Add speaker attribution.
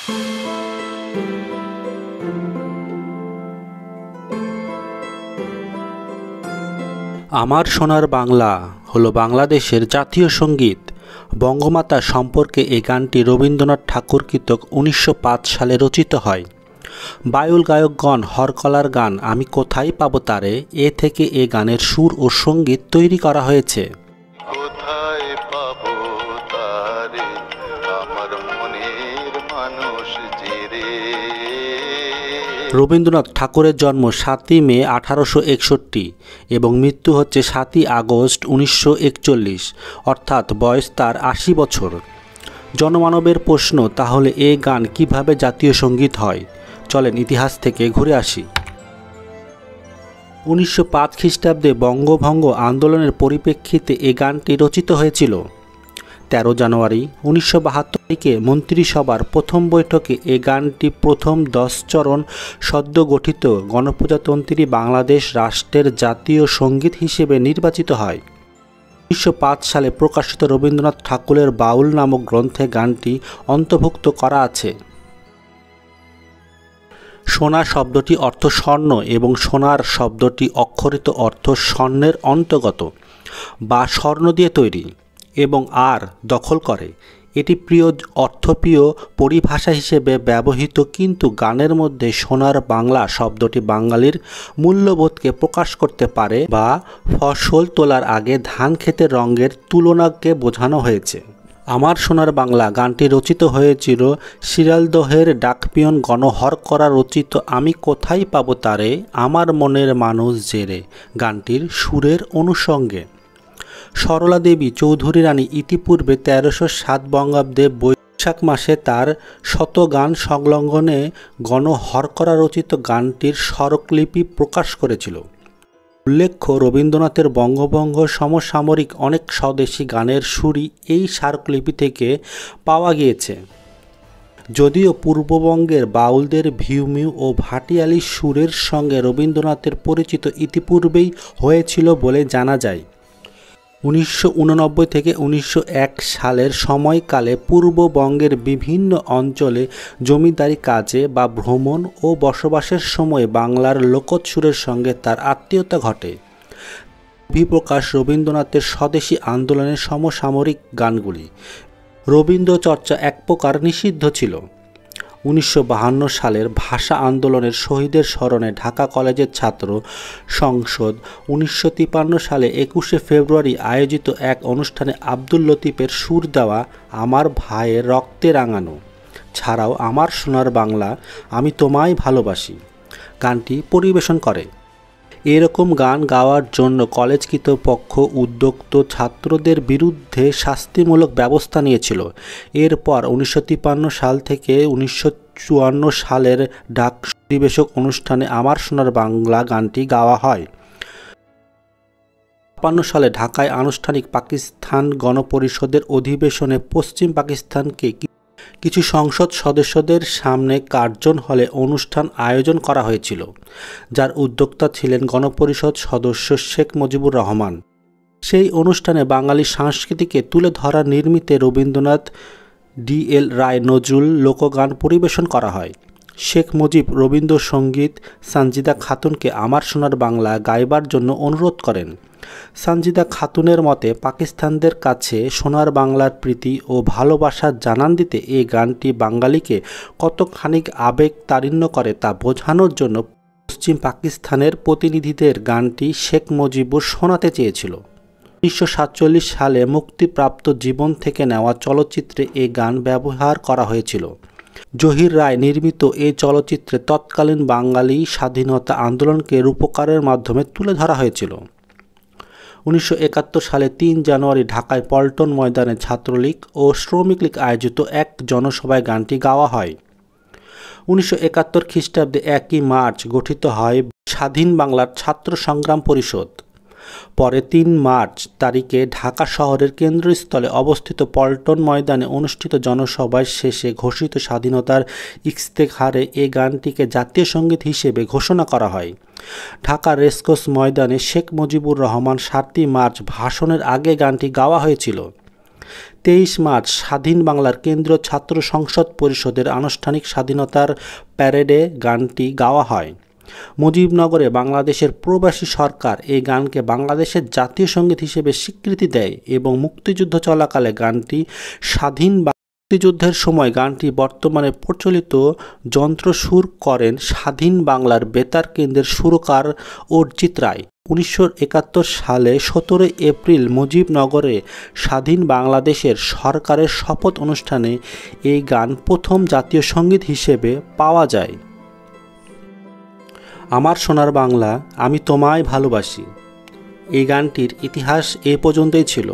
Speaker 1: আমার সোনার বাংলা হলো বাংলাদেশের জাতীয় সঙ্গীত। বঙ্গমাতা সম্পর্কে এই গানটি রবীন্দ্রনাথ ঠাকুর কৃতক 1905 সালে রচিত হয়। বাউল গায়কগণ হরকলার গান আমি কোথায় পাবো তারে এ থেকে এ গানের সুর ও সঙ্গীত তৈরি করা হয়েছে। রবীন্দ্রনাথ ঠাকুরের জন্ম 7ই মে 1861 এবং মৃত্যু হচ্ছে 7ই আগস্ট 1941, অর্থাৎ বয়স তার 80 বছর। জনমানবের প্রশ্ন, তাহলে এ গান কিভাবে জাতীয় সঙ্গীত হয়? চলেন ইতিহাস থেকে ঘুরে আসি। 1905 খ্রিস্টাব্দে বঙ্গভঙ্গ আন্দোলনের পরিপ্রেক্ষিতে এ গানটি রচিত হয়েছিল। 13 জানুয়ারি 1972 তারিখে মন্ত্রিসভার প্রথম বৈঠকে এ গানটি প্রথম 10 চরণ সদ্য গঠিত গণপ্রজাতন্ত্রী বাংলাদেশ রাষ্ট্রের জাতীয় সঙ্গীত হিসেবে নির্বাচিত হয়। 1905 সালে প্রকাশিত রবীন্দ্রনাথ ঠাকুরের বাউল নামক গ্রন্থে গানটি অন্তর্ভুক্ত করা আছে। সোনা শব্দটি অর্থ স্বর্ণ এবং সোনার শব্দটি অক্ষরিত অর্থ স্বর্ণের অন্তর্গত বা স্বর্ণ দিয়ে তৈরি এবং আর দখল করে। এটি প্রিয় অর্থপ্রিয় পরিভাষা হিসেবে ব্যবহৃত, কিন্তু গানের মধ্যে সোনার বাংলা শব্দটি বাঙালির মূল্যবোধকে প্রকাশ করতে পারে বা ফসল তোলার আগে ধান ক্ষেতের রঙের তুলনাকে বোঝানো হয়েছে। আমার সোনার বাংলা গানটি রচিত হয়েছিল শিয়ালদহের ডাকপিয়ন গণহরকরা রচিত আমি কোথায় পাবো তারে আমার মনের মানুষ জেরে গানটির সুরের অনুষঙ্গে। সরলা দেবী চৌধুরী রানী ইতিপূর্বে 1307 বঙ্গাব্দে বৈশাখ মাসে তার শতগান সংলগ্নে গণহরকরা রচিত গানটির স্বরলিপি প্রকাশ করেছিল। উল্লেখ্য, রবীন্দ্রনাথের বঙ্গভঙ্গ সমসাময়িক অনেক স্বদেশী গানের সুরই এই স্মারকলিপি থেকে পাওয়া গিয়েছে। যদিও পূর্ববঙ্গের বাউলদের ভিউমিউ ও ভাটিয়ালি সুরের সঙ্গে রবীন্দ্রনাথের পরিচিত ইতিপূর্বেই হয়েছিল বলে জানা যায়। 1989 থেকে 1901 সালের সময়কালে পূর্ববঙ্গের বিভিন্ন অঞ্চলে জমিদারি কাজে বা ভ্রমণ ও বসবাসের সময় বাংলার লোকজ সুরের সঙ্গে তার আত্মীয়তা ঘটে। অভিপ্রকাশ রবীন্দ্রনাথের স্বদেশী আন্দোলনের সমসাময়িক গানগুলি। রবীন্দ্র চর্চা এক প্রকার নিষিদ্ধ ছিল। 1952 সালের ভাষা আন্দোলনের শহীদের স্মরণে ঢাকা কলেজের ছাত্র সংসদ 1953 সালে 21শে ফেব্রুয়ারি আয়োজিত এক অনুষ্ঠানে আব্দুল লতিফের সুর দেওয়া আমার ভাইয়ের রক্তে রাঙানো ছাড়াও আমার সোনার বাংলা আমি তোমায় ভালোবাসি গানটি পরিবেশন করে। এরকম গান গাওয়ার জন্য কলেজ কর্তৃপক্ষ উদ্যোক্ত ছাত্রদের বিরুদ্ধে শাস্তিমূলক ব্যবস্থা নিয়েছিল। এরপর 1953 সাল থেকে 1954 সালের ডাক পরিবেশক অনুষ্ঠানে আমার সোনার বাংলা গানটি গাওয়া হয়। 1956 সালে ঢাকায় আনুষ্ঠানিক পাকিস্তান গণপরিষদের অধিবেশনে পশ্চিম পাকিস্তানকে কিছু সংসদ সদস্যদের সামনে কার্জন হলে অনুষ্ঠান আয়োজন করা হয়েছিল, যার উদ্যোক্তা ছিলেন গণপরিষদ সদস্য শেখ মুজিবুর রহমান। সেই অনুষ্ঠানে বাঙালি সংস্কৃতিকে তুলে ধরার নিমিত্তে রবীন্দ্রনাথ, D.L. রায়, নজরুল লোকগান পরিবেশন করা হয়। শেখ মুজিব রবীন্দ্রসঙ্গীত সানজিদা খাতুনকে আমার সোনার বাংলা গাইবার জন্য অনুরোধ করেন। সানজিদা খাতুনের মতে, পাকিস্তানদের কাছে সোনার বাংলার প্রীতি ও ভালোবাসা জানান দিতে এই গানটি বাঙালিকে কতখানি আবেগ তাড়িন্ন করে তা বোঝানোর জন্য পশ্চিম পাকিস্তানের প্রতিনিধিদের গানটি শেখ মুজিবুর শোনাতে চেয়েছিল। 1947 সালে মুক্তিপ্রাপ্ত জীবন থেকে নেওয়া চলচ্চিত্রে এই গান ব্যবহার করা হয়েছিল। জহির রায় নির্মিত এই চলচ্চিত্রে তৎকালীন বাঙালি স্বাধীনতা আন্দোলনকে রূপকারের মাধ্যমে তুলে ধরা হয়েছিল। 1971 সালে 3 জানুয়ারি ঢাকায় পল্টন ময়দানে ছাত্রলীগ ও শ্রমিক লীগ আয়োজিত এক জনসভায় গানটি গাওয়া হয়। 1971 খ্রিস্টাব্দে 1 মার্চ গঠিত হয় স্বাধীন বাংলার ছাত্র সংগ্রাম পরিষদ। পরে 3 মার্চ তারিখে ঢাকা শহরের কেন্দ্রস্থলে অবস্থিত পল্টন ময়দানে অনুষ্ঠিত জনসভায় শেষে ঘোষিত স্বাধীনতার ইশতেহারে এই গানটিকে জাতীয় সঙ্গীত হিসেবে ঘোষণা করা হয়। ঢাকা রেসকোর্স ময়দানে শেখ মুজিবুর রহমান 7 মার্চ ভাষণের আগে গানটি গাওয়া হয়েছিল। 23 মার্চ স্বাধীন বাংলার কেন্দ্রীয় ছাত্র সংসদ পরিষদের আনুষ্ঠানিক স্বাধীনতার প্যারেডে গানটি গাওয়া হয়। মুজিবনগরে বাংলাদেশের প্রবাসী সরকার এই গানকে বাংলাদেশের জাতীয় সঙ্গীত হিসেবে স্বীকৃতি দেয় এবং মুক্তিযুদ্ধ চলাকালে গানটি স্বাধীন মুক্তিযুদ্ধের সময় গানটি বর্তমানে প্রচলিত যন্ত্রসুর করেন স্বাধীন বাংলার বেতার কেন্দ্রের সুরকার অর্জিত রায়। 1971 সালে 17 এপ্রিল মুজিবনগরে স্বাধীন বাংলাদেশের সরকারের শপথ অনুষ্ঠানে এই গান প্রথম জাতীয় সঙ্গীত হিসেবে পাওয়া যায়। আমার সোনার বাংলা, আমি তোমায় ভালোবাসি। এই গানটির ইতিহাস এ পর্যন্তই ছিল।